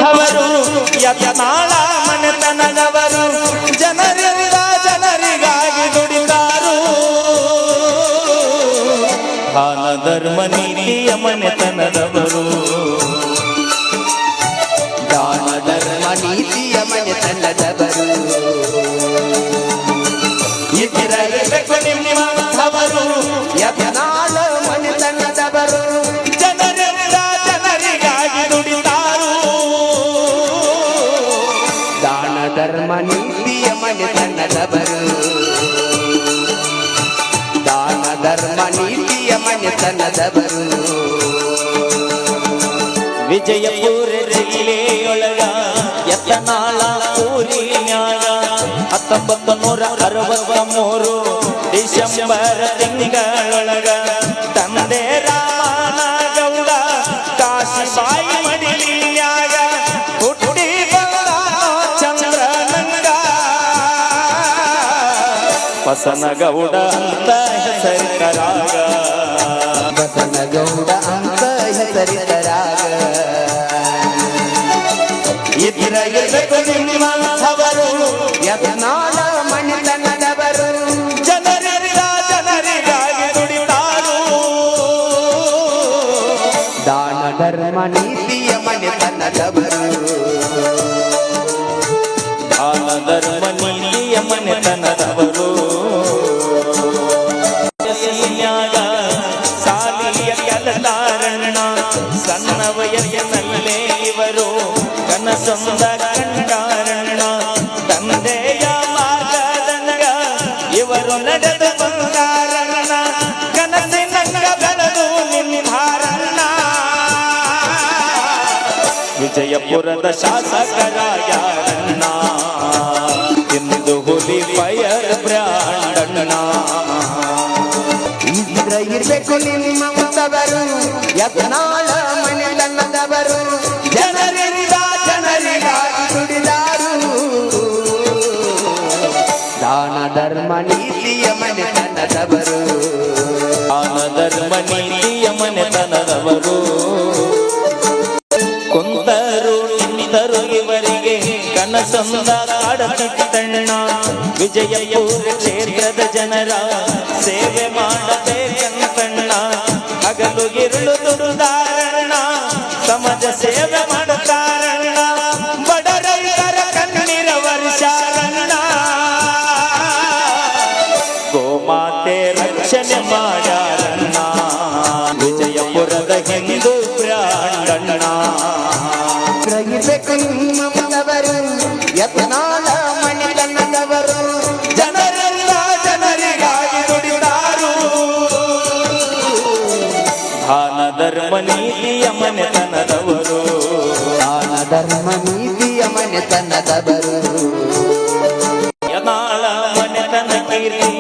ಅವರು ಯತ್ನಾಳ ಮನೆತನದವರು ಜನರಿಂದ ಜನರಿಗಾಗಿ ದುಡಿದಾರು ದಾನ ಧರ್ಮ ನೀತಿಯ ಮನೆತನದವರು ದಾನ ಧರ್ಮ ನೀತಿಯ ಮನೆತನದವರು ಇದಿರಬೇಕು ನಿಮ್ಮವರು ಯತ್ನಾಳ ಮನೆತನದವರು ಜನರಿಂದ ಜನರಿಗಾಗಿ ದುಡಿದಾರು ದಾನ ಧರ್ಮ ನೀತಿಯ ಮನೆತನದವರು ದಾನ ಧರ್ಮ ನೀತಿಯ ಮನೆತನದವರು ವಿಜಯಪುರ ಜಿಲ್ಲೆಯೊಳಗ ಯತ್ನಾಳ ಊರಿನ್ಯಾಗ 1963 ಡಿಸೆಂಬರ್ ತಿಂಗಳೊಳಗ ತಂದೆ ರಾಮನಗೌಡ ಕಾಶಿಬಾಯಿ ಮಡಿಲಿನ್ಯಾಗ ಹುಟ್ಟಿ ಬಂದ ಚಂದ್ರನಂಗ ಬಸನಗೌಡ ಅಂತ ಹೆಸರಿತರಾಗ ಬಸನಗೌಡ ಅಂತ ಹೆಸರಿತರಾಗ ಇದಿರಬೇಕು ನಿಮ್ಮವರು ಯತ್ನಾಳ ಮನೆತನದವರು ಜನರಿಂದ ಜನರಿಗಾಗಿ ದುಡಿದಾರು ದಾನ ಧರ್ಮ ನೀತಿಯ ಮನೆತನದವರು ದಾನ ಧರ್ಮ ನೀತಿಯ ಮನೆತನದವರು ಸಾಲಿಯ ಕಲತಾರಣ್ಣ ಸಣ್ಣ ವಯಸ್ಸಿನಲ್ಲೇ ಇವರು ಕನಸೊಂದ ಕಂಡಾರಣ್ಣ ತಂದೆಯ ಮಾರ್ಗದನಗ ಇವರು ನಡೆದ ಬಂಗಾರಣ್ಣ ಕನಸಿನಂಗ ಬೆಳೆದು ನಿಂತಾರಣ್ಣ ವಿಜಯಪುರದ ಶಾಸಕರಾಗ್ಯಾರಣ್ಣ ಇಂದು ಹುಲಿ ಫೈರ್ ಬ್ರ್ಯಾಂಡಣ್ಣ ಇರ್ಬೇಕು ನಿಮ್ಮವರು ಯತ್ನಾಳ ಮನೆತನದವರು ಜನರಿಂದ ಜನರಿಗಾಗಿ ದುಡಿದಾರು ದಾನ ಧರ್ಮ ನೀತಿಯ ಮನೆತನದವರು ದಾನ ಧರ್ಮ ನೀತಿಯ ಮನೆತನದವರು ಕುಂತರು ನಿಂತರು ಇವರಿಗೆ ಕನಸೊಂದ ಕಾಡತಣ್ಣ ವಿಜಯಪುರ ಕ್ಷೇತ್ರದ ಜನರ ಸೇವೆ ಮಾಡಬೇಕಂತಣ್ಣ ಹಗಲು ಇರುಳು ದುಡಿದಾರಣ್ಣ ಸಮಾಜ ಸೇವೆ ಮಾಡುತ್ತಾರಣ್ಣ ಬಡ ರೈತರ ಕಣ್ಣೀರ ವರ್ಷಾರಣ್ಣ ಗೋಮಾತೆ ರಕ್ಷಣೆ ಮಾಡ್ಯಾರಣ್ಣ ವಿಜಯಪುರದ ಹಿಂದೂ ಬ್ರ್ಯಾಂಡಣ್ಣ ಇರ್ಬೇಕು ನಿಮ್ಮವರು ಯತ್ನಾಳ ಮನೆತನದವರು ಜನರೆಲ್ಲ ಜನರಿಗಾಗಿ ದುಡಿದಾರು ದಾನ ಧರ್ಮ ನೀತಿಯ ಮನೆತನದವರು ದಾನ ಧರ್ಮ ನೀತಿಯ ಮನೆತನದವರು ಯತ್ನಾಳ ಮನೆತನ ಕೀರ್ತಿ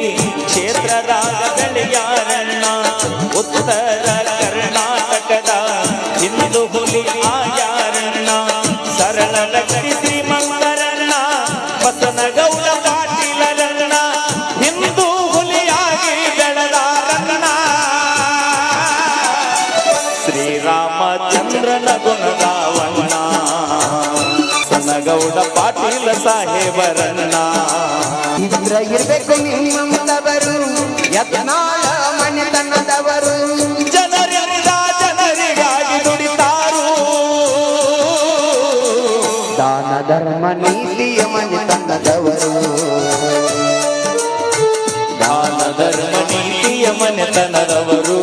ಕ್ಷೇತ್ರ ರಾಗಗಳಿಯಾರಣ್ಣ ಉತ್ತರ ಕರ್ನಾಟಕದ ಹಿಂದೂ ಹುಲಿ ಆಯಾರಣ್ಣ ಸರಳ ಲಕ್ಷ್ಮಿ ಶ್ರೀಮಂತರಣ್ಣ ಬಸನಗೌಡ ಪಾಟೀಲರಣ್ಣ ಹಿಂದೂ ಹುಲಿಯಾಗಿ ಬೆಳೆದಾರಣ್ಣ ಶ್ರೀರಾಮಚಂದ್ರನ ಗುಣಗಾವಣ್ಣ ಬಸನಗೌಡ ಪಾಟೀಲ ಸಾಹೇಬರಣ್ಣ ಇರ್ಬೇಕು ನಿಮ್ಮವರು ಯತ್ನಾಳ ಮನೆತನದವರು ಜನರಿಂದ ಜನರಿಗಾಗಿ ದುಡಿದಾರು ದಾನ ಧರ್ಮ ನೀತಿಯ ಮನೆತನದವರು ದಾನ ಧರ್ಮ ನೀತಿಯ ಮನೆತನದವರು